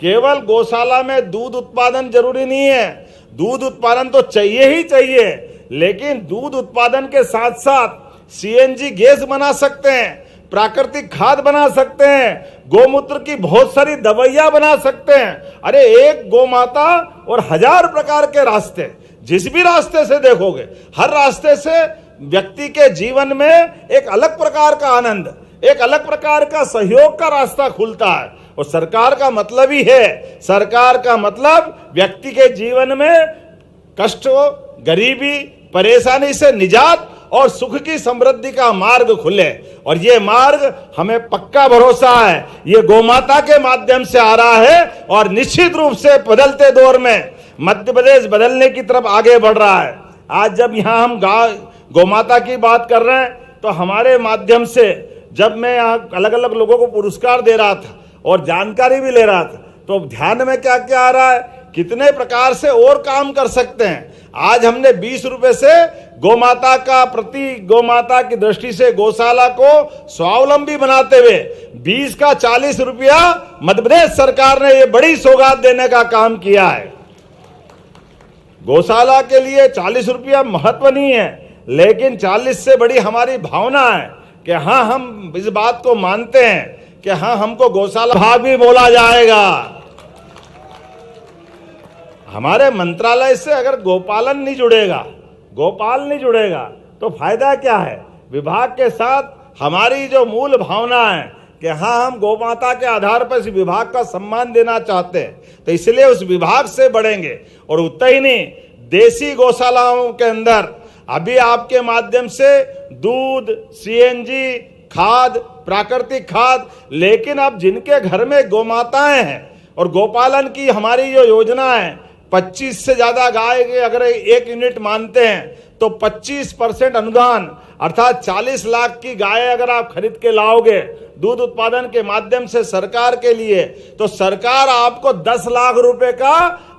केवल गौशाला में दूध उत्पादन जरूरी नहीं है, दूध उत्पादन तो चाहिए ही चाहिए, लेकिन दूध उत्पादन के साथ साथ सीएनजी गैस बना सकते हैं, प्राकृतिक खाद बना सकते हैं, गोमूत्र की बहुत सारी दवाइयां बना सकते हैं। अरे एक गोमाता और 1000 प्रकार के रास्ते, जिस भी रास्ते से देखोगे, हर रास्ते से व्यक्ति के जीवन में एक अलग प्रकार का आनंद, एक अलग प्रकार का सहयोग का रास्ता खुलता है। और सरकार का मतलब ही है, सरकार का मतलब व्यक्ति के जीवन में कष्ट, गरीबी, परेशानी से निजात और सुख की समृद्धि का मार्ग खुले। और ये मार्ग हमें पक्का भरोसा है ये गोमाता के माध्यम से आ रहा है और निश्चित रूप से बदलते दौर में मध्य प्रदेश बदलने की तरफ आगे बढ़ रहा है। आज जब यहाँ हम गोमाता की बात कर रहे हैं तो हमारे माध्यम से जब मैं यहाँ अलग अलग लोगों को पुरस्कार दे रहा था और जानकारी भी ले रहा था तो ध्यान में क्या क्या आ रहा है, कितने प्रकार से और काम कर सकते हैं। आज हमने 20 रुपए से गोमाता का प्रति गोमाता की दृष्टि से गौशाला को स्वावलंबी बनाते हुए 20 का 40 रुपया मध्य प्रदेश सरकार ने ये बड़ी सौगात देने का काम किया है। गौशाला के लिए 40 रुपया महत्व नहीं है, लेकिन 40 से बड़ी हमारी भावना है कि हाँ हम इस बात को मानते हैं कि हाँ हमको गौशाला भाग भी बोला जाएगा। हमारे मंत्रालय से अगर गोपालन नहीं जुड़ेगा, गोपाल नहीं जुड़ेगा तो फायदा क्या है? विभाग के साथ हमारी जो मूल भावना है कि हाँ हम गोमाता के आधार पर इस विभाग का सम्मान देना चाहते हैं, तो इसलिए उस विभाग से बढ़ेंगे। और उतना ही नहीं, देसी गौशालाओं के अंदर अभी आपके माध्यम से दूध, सीएनजी, खाद, प्राकृतिक खाद, लेकिन अब जिनके घर में गोमाताएं हैं और गोपालन की हमारी जो योजना है, 25 से ज्यादा गाय के अगर 1 यूनिट मानते हैं तो 25% अनुदान, अर्थात 40 लाख की गाय अगर आप खरीद के लाओगे दूध उत्पादन के माध्यम से सरकार के लिए, तो सरकार आपको 10 लाख रुपए का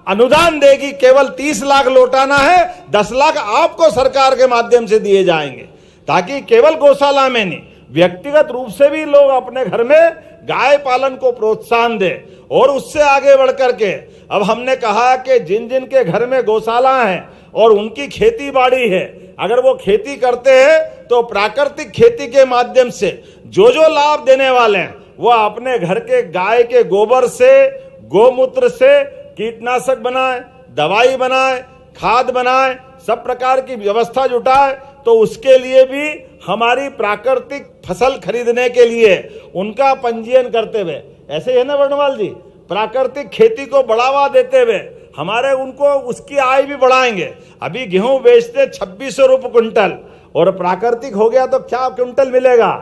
अनुदान देगी। केवल 30 लाख लौटाना है, 10 लाख आपको सरकार के माध्यम से दिए जाएंगे, ताकि केवल गौशाला में नहीं, व्यक्तिगत रूप से भी लोग अपने घर में गाय पालन को प्रोत्साहन दे। और उससे आगे बढ़ करके अब हमने कहा कि जिन जिन के घर में गौशाला है और उनकी खेती बाड़ी है, अगर वो खेती करते हैं तो प्राकृतिक खेती के माध्यम से जो जो लाभ देने वाले हैं वो अपने घर के गाय के गोबर से, गोमूत्र से कीटनाशक बनाए, दवाई बनाए, खाद बनाए, सब प्रकार की व्यवस्था जुटाए। तो उसके लिए भी हमारी प्राकृतिक फसल खरीदने के लिए उनका पंजीयन करते हुए, ऐसे है ना वर्णवाल जी, प्राकृतिक खेती को बढ़ावा देते हुए हमारे उनको उसकी आय भी बढ़ाएंगे। अभी गेहूं बेचते 2600 रुपये क्विंटल और प्राकृतिक हो गया तो क्या क्विंटल मिलेगा?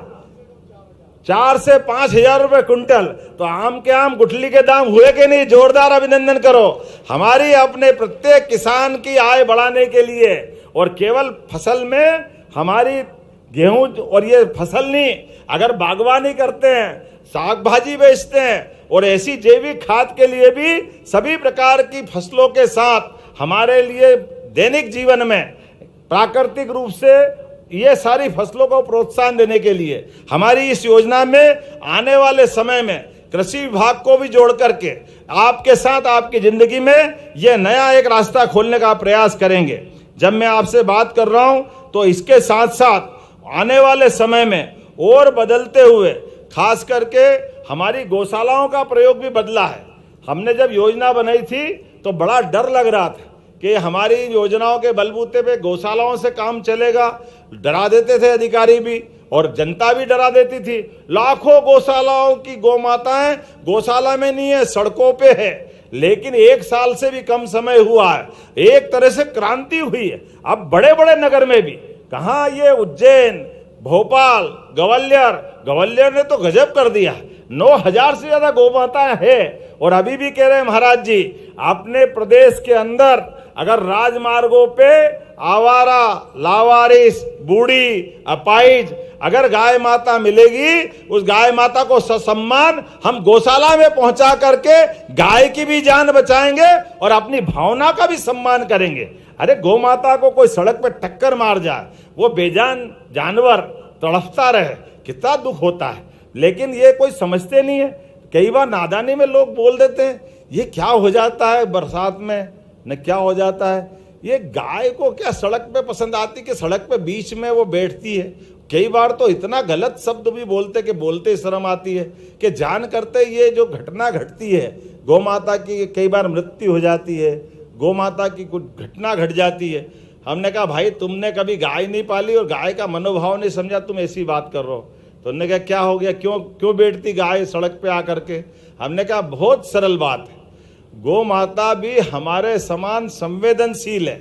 4 से 5 हजार रुपये क्विंटल। तो आम के आम गुठली के दाम हुए कि नहीं? जोरदार अभिनंदन करो हमारी अपने प्रत्येक किसान की आय बढ़ाने के लिए। और केवल फसल में हमारी गेहूं और ये फसल नहीं, अगर बागवानी करते हैं, साग भाजी बेचते हैं और ऐसी जैविक खाद के लिए भी सभी प्रकार की फसलों के साथ हमारे लिए दैनिक जीवन में प्राकृतिक रूप से ये सारी फसलों को प्रोत्साहन देने के लिए हमारी इस योजना में आने वाले समय में कृषि विभाग को भी जोड़ करके आपके साथ आपकी जिंदगी में ये नया एक रास्ता खोलने का प्रयास करेंगे। जब मैं आपसे बात कर रहा हूं तो इसके साथ साथ आने वाले समय में और बदलते हुए खास करके हमारी गौशालाओं का प्रयोग भी बदला है। हमने जब योजना बनाई थी तो बड़ा डर लग रहा था कि हमारी योजनाओं के बलबूते पे गौशालाओं से काम चलेगा। डरा देते थे अधिकारी भी और जनता भी डरा देती थी। लाखों गौशालाओं की गौ माताएं गौशाला में नहीं है, सड़कों पे है। लेकिन 1 साल से भी कम समय हुआ है, एक तरह से क्रांति हुई है। अब बड़े बड़े नगर में भी, कहाँ ये उज्जैन, भोपाल, ग्वालियर ने तो गजब कर दिया। 9,000 से ज्यादा गौ माताएं है। और अभी भी कह रहे हैं महाराज जी, अपने प्रदेश के अंदर अगर राजमार्गों पे आवारा, लावारिस, बूढ़ी, अपाइज अगर गाय माता मिलेगी, उस गाय माता को ससम्मान हम गौशाला में पहुंचा करके गाय की भी जान बचाएंगे और अपनी भावना का भी सम्मान करेंगे। अरे गौ माता को कोई सड़क पे टक्कर मार जाए, वो बेजान जानवर तड़पता रहे, कितना दुख होता है। लेकिन ये कोई समझते नहीं है। कई बार नादानी में लोग बोल देते हैं, ये क्या हो जाता है बरसात में, न क्या हो जाता है। ये गाय को क्या सड़क पे पसंद आती कि सड़क पे बीच में वो बैठती है। कई बार तो इतना गलत शब्द भी बोलते कि बोलते शर्म आती है कि जान करते ये जो घटना घटती है, गौ माता की कई बार मृत्यु हो जाती है, गौ माता की कुछ घटना घट जाती है। हमने कहा भाई तुमने कभी गाय नहीं पाली और गाय का मनोभाव नहीं समझा, तुम ऐसी बात कर रहे हो। तो उन्होंने कहा क्या हो गया, क्यों बैठती गाय सड़क पे आकर के। हमने कहा बहुत सरल बात है, गौ माता भी हमारे समान संवेदनशील है।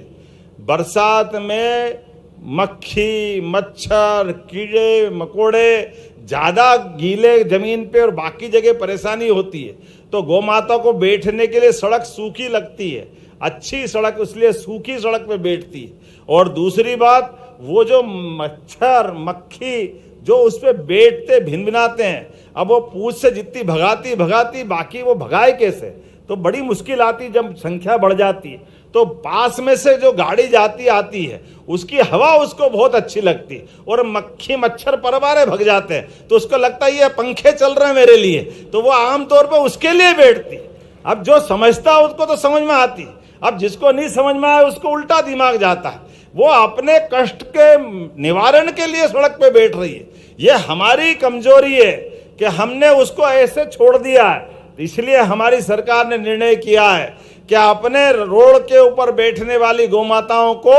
बरसात में मक्खी, मच्छर, कीड़े मकोड़े ज़्यादा गीले जमीन पे और बाकी जगह परेशानी होती है, तो गौ माता को बैठने के लिए सड़क सूखी लगती है, अच्छी सड़क, इसलिए सूखी सड़क पे बैठती है। और दूसरी बात, वो जो मच्छर मक्खी जो उस पर बैठते भिनभिनाते हैं, अब वो पूंछ से जितनी भगाती बाकी वो भगाए कैसे, तो बड़ी मुश्किल आती। जब संख्या बढ़ जाती है तो पास में से जो गाड़ी जाती आती है उसकी हवा उसको बहुत अच्छी लगती है, और मक्खी मच्छर परवारे भग जाते हैं तो उसको लगता है ये पंखे चल रहे हैं मेरे लिए, तो वो आमतौर पर उसके लिए बैठती। अब जो समझता है उसको तो समझ में आती, अब जिसको नहीं समझ में आए उसको उल्टा दिमाग जाता है। वो अपने कष्ट के निवारण के लिए सड़क पे बैठ रही है। ये हमारी कमजोरी है कि हमने उसको ऐसे छोड़ दिया है। इसलिए हमारी सरकार ने निर्णय किया है कि अपने रोड के ऊपर बैठने वाली गौ माताओं को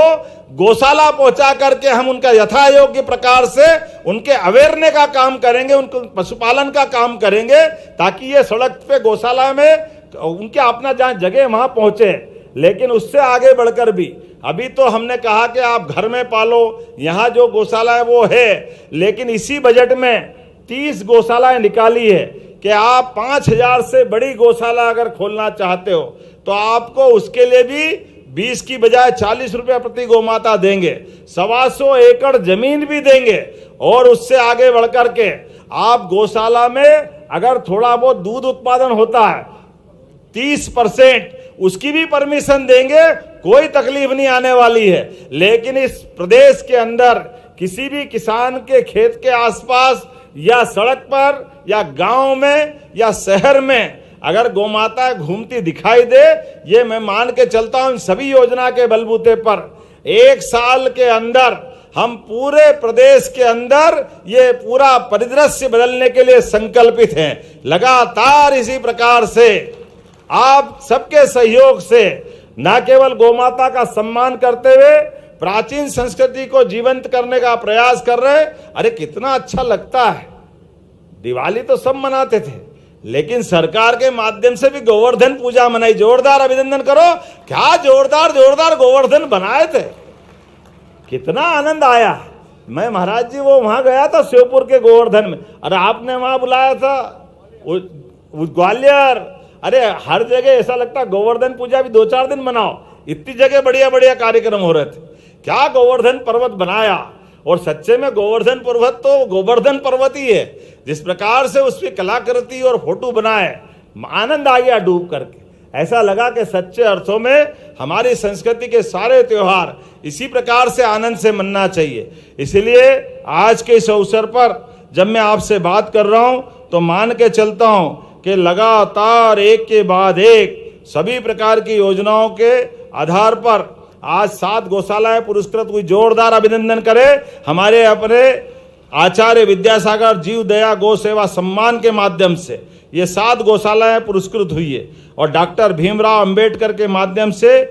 गौशाला पहुंचा करके हम उनका यथा योग्य प्रकार से उनके अवेयरनेस का काम करेंगे, उनको पशुपालन का काम करेंगे, ताकि ये सड़क पे गौशाला में उनके अपना जहाँ जगह वहां पहुंचे। लेकिन उससे आगे बढ़कर भी अभी तो हमने कहा कि आप घर में पालो, यहाँ जो गौशाला है वो है, लेकिन इसी बजट में 30 गौशालाएं निकाली है कि आप 5,000 से बड़ी गौशाला अगर खोलना चाहते हो तो आपको उसके लिए भी 20 की बजाय 40 रुपया प्रति गौमाता देंगे, 125 एकड़ जमीन भी देंगे। और उससे आगे बढ़कर के आप गौशाला में अगर थोड़ा बहुत दूध उत्पादन होता है 30% उसकी भी परमिशन देंगे, कोई तकलीफ नहीं आने वाली है। लेकिन इस प्रदेश के अंदर किसी भी किसान के खेत के आसपास या सड़क पर या गांव में या शहर में अगर गौमाता घूमती दिखाई दे, ये मैं मान के चलता हूं सभी योजना के बलबूते पर 1 साल के अंदर हम पूरे प्रदेश के अंदर ये पूरा परिदृश्य बदलने के लिए संकल्पित हैं। लगातार इसी प्रकार से आप सबके सहयोग से न केवल गौमाता का सम्मान करते हुए प्राचीन संस्कृति को जीवंत करने का प्रयास कर रहे। अरे कितना अच्छा लगता है, दिवाली तो सब मनाते थे, लेकिन सरकार के माध्यम से भी गोवर्धन पूजा मनाई। जोरदार अभिनंदन करो, क्या जोरदार गोवर्धन बनाए थे, कितना आनंद आया। मैं महाराज जी वो वहां गया था श्योपुर के गोवर्धन में, अरे आपने वहां बुलाया था ग्वालियर, अरे हर जगह ऐसा लगता गोवर्धन पूजा भी 2-4 दिन मनाओ, इतनी जगह बढ़िया बढ़िया कार्यक्रम हो रहे थे। क्या गोवर्धन पर्वत बनाया, और सच्चे में गोवर्धन पर्वत तो गोवर्धन पर्वत ही है। जिस प्रकार से उस पर कलाकृति और फोटो बनाए, आनंद आ गया डूब करके। ऐसा लगा कि सच्चे अर्थों में हमारी संस्कृति के सारे त्योहार इसी प्रकार से आनंद से मनना चाहिए। इसलिए आज के इस अवसर पर जब मैं आपसे बात कर रहा हूं तो मान के चलता हूं कि लगातार एक के बाद एक सभी प्रकार की योजनाओं के आधार पर आज 7 गौशालाएं पुरस्कृत हुई। जोरदार अभिनंदन करें हमारे अपने आचार्य विद्यासागर जीव दया गौ सेवा सम्मान के माध्यम से ये 7 गौशालाएं पुरस्कृत हुई है, और डॉक्टर भीमराव अंबेडकर के माध्यम से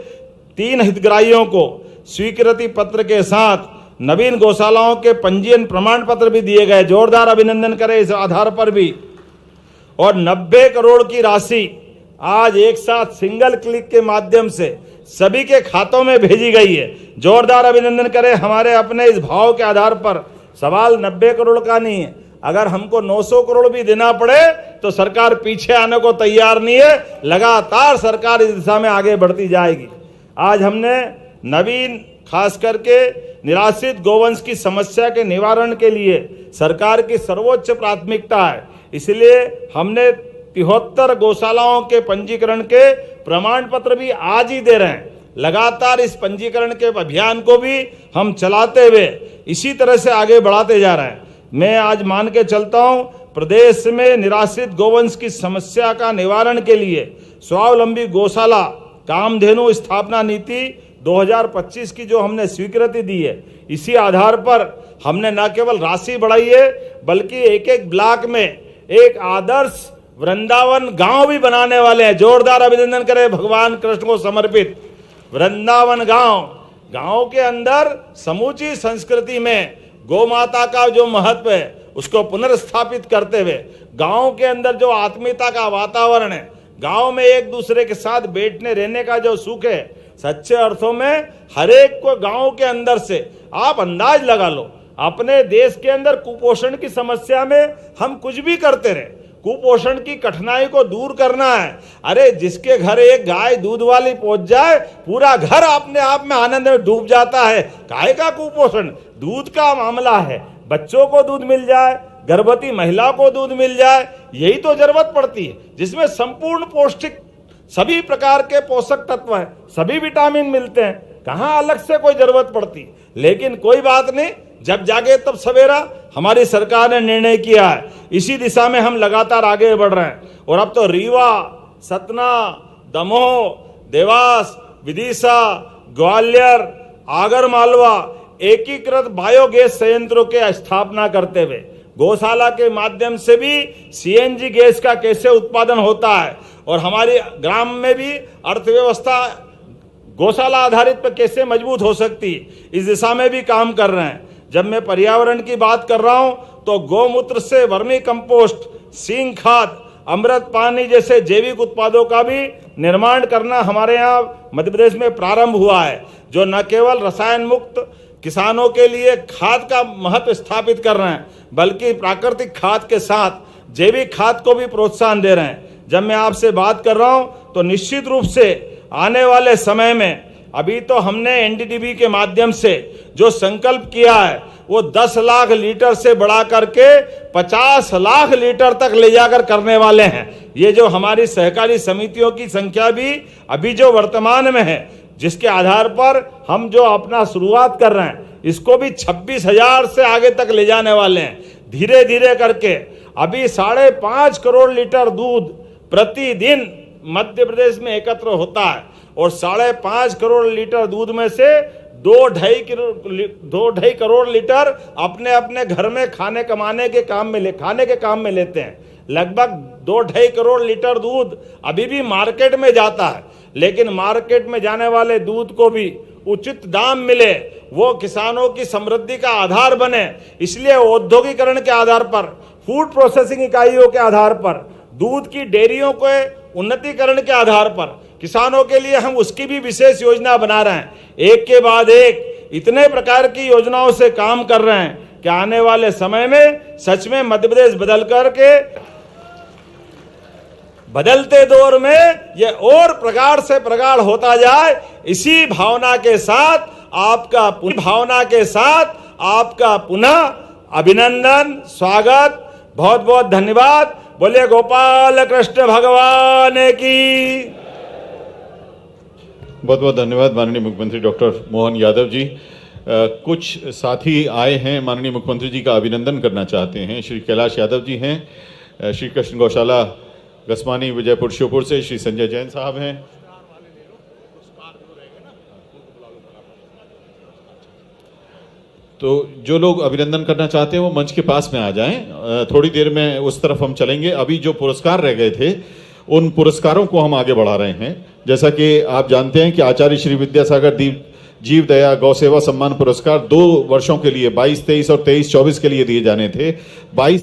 3 हितग्राहियों को स्वीकृति पत्र के साथ नवीन गौशालाओं के पंजीयन प्रमाण पत्र भी दिए गए। जोरदार अभिनंदन करें इस आधार पर भी। और 90 करोड़ की राशि आज एक साथ सिंगल क्लिक के माध्यम से सभी के खातों में भेजी गई है। जोरदार अभिनंदन करें हमारे अपने इस भाव के आधार पर। सवाल 90 करोड़ का नहीं है, अगर हमको 900 करोड़ भी देना पड़े तो सरकार पीछे आने को तैयार नहीं है। लगातार सरकार इस दिशा में आगे बढ़ती जाएगी। आज हमने नवीन खास करके निराश्रित गोवंश की समस्या के निवारण के लिए सरकार की सर्वोच्च प्राथमिकता है, इसलिए हमने 73 गौशालाओं के पंजीकरण के प्रमाण पत्र भी आज ही दे रहे हैं। लगातार इस पंजीकरण के अभियान को भी हम चलाते हुए इसी तरह से आगे बढ़ाते जा रहे हैं। मैं आज मान के चलता हूं, प्रदेश में निराश्रित गोवंश की समस्या का निवारण के लिए स्वावलंबी गौशाला कामधेनु स्थापना नीति 2025 की जो हमने स्वीकृति दी है, इसी आधार पर हमने न केवल राशि बढ़ाई है बल्कि एक एक ब्लॉक में एक आदर्श वृंदावन गांव भी बनाने वाले हैं। जोरदार अभिनंदन करें भगवान कृष्ण को समर्पित वृंदावन गांव। गांव के अंदर समूची संस्कृति में गौ माता का जो महत्व है उसको पुनर्स्थापित करते हुए गांव के अंदर जो आत्मीयता का वातावरण है, गांव में एक दूसरे के साथ बैठने रहने का जो सुख है, सच्चे अर्थों में हर एक को गांव के अंदर से आप अंदाज लगा लो। अपने देश के अंदर कुपोषण की समस्या में हम कुछ भी करते रहे, कुपोषण की कठिनाई को दूर करना है। अरे जिसके घर एक गाय दूध वाली पहुंच जाए पूरा घर अपने आप में आनंद में डूब जाता है। गाय का कुपोषण दूध का मामला है, बच्चों को दूध मिल जाए, गर्भवती महिला को दूध मिल जाए, यही तो जरूरत पड़ती है, जिसमें संपूर्ण पौष्टिक सभी प्रकार के पोषक तत्व हैं, सभी विटामिन मिलते हैं। कहाँ अलग से कोई जरूरत पड़ती। लेकिन कोई बात नहीं, जब जागे तब सवेरा हमारी सरकार ने निर्णय किया है, इसी दिशा में हम लगातार आगे बढ़ रहे हैं। और अब तो रीवा, सतना, दमोह, देवास, विदिशा, ग्वालियर, आगर मालवा एकीकृत बायोगैस संयंत्रों के स्थापना करते हुए गौशाला के माध्यम से भी सीएनजी गैस का कैसे उत्पादन होता है और हमारी ग्राम में भी अर्थव्यवस्था गौशाला आधारित पर कैसे मजबूत हो सकती है, इस दिशा में भी काम कर रहे हैं। जब मैं पर्यावरण की बात कर रहा हूं तो गौमूत्र से वर्मी कंपोस्ट, सींग खाद, अमृत पानी जैसे जैविक उत्पादों का भी निर्माण करना हमारे यहाँ मध्य प्रदेश में प्रारंभ हुआ है, जो न केवल रसायन मुक्त किसानों के लिए खाद का महत्व स्थापित कर रहे हैं बल्कि प्राकृतिक खाद के साथ जैविक खाद को भी प्रोत्साहन दे रहे हैं। जब मैं आपसे बात कर रहा हूं तो निश्चित रूप से आने वाले समय में अभी तो हमने एनडीडीबी के माध्यम से जो संकल्प किया है वो 10 लाख लीटर से बढ़ा करके 50 लाख लीटर तक ले जाकर करने वाले हैं। ये जो हमारी सहकारी समितियों की संख्या भी अभी जो वर्तमान में है, जिसके आधार पर हम जो अपना शुरुआत कर रहे हैं, इसको भी 26,000 से आगे तक ले जाने वाले हैं। धीरे धीरे करके अभी 5.5 करोड़ लीटर दूध प्रतिदिन मध्य प्रदेश में एकत्र होता है और 5.5 करोड़ लीटर दूध में से 2.5 करोड़ लीटर अपने अपने घर में खाने के काम में लेते हैं। लगभग 2.5 करोड़ लीटर दूध अभी भी मार्केट में जाता है, लेकिन मार्केट में जाने वाले दूध को भी उचित दाम मिले, वो किसानों की समृद्धि का आधार बने। इसलिए औद्योगिकरण के आधार पर, फूड प्रोसेसिंग इकाइयों के आधार पर, दूध की डेयरियों के उन्नतीकरण के आधार पर किसानों के लिए हम उसकी भी विशेष योजना बना रहे हैं। एक के बाद एक इतने प्रकार की योजनाओं से काम कर रहे हैं कि आने वाले समय में सच में मध्य प्रदेश बदलते दौर में ये और प्रगाढ़ से प्रगाढ़ होता जाए। इसी भावना के साथ आपका पुनः अभिनंदन, स्वागत, बहुत बहुत धन्यवाद। बोले गोपाल कृष्ण भगवान की। बहुत बहुत धन्यवाद माननीय मुख्यमंत्री डॉक्टर मोहन यादव जी। कुछ साथी आए हैं, माननीय मुख्यमंत्री जी का अभिनंदन करना चाहते हैं। श्री कैलाश यादव जी हैं, श्री कृष्ण गौशाला गसमानी विजयपुर श्योपुर से श्री संजय जैन साहब हैं, तो जो लोग अभिनंदन करना चाहते हैं वो मंच के पास में आ जाएं। थोड़ी देर में उस तरफ हम चलेंगे। अभी जो पुरस्कार रह गए थे उन पुरस्कारों को हम आगे बढ़ा रहे हैं। जैसा कि आप जानते हैं कि आचार्य श्री विद्यासागर जीव दया गौ सेवा सम्मान पुरस्कार 2 वर्षों के लिए 22-23 और 23-24 के लिए दिए जाने थे। 22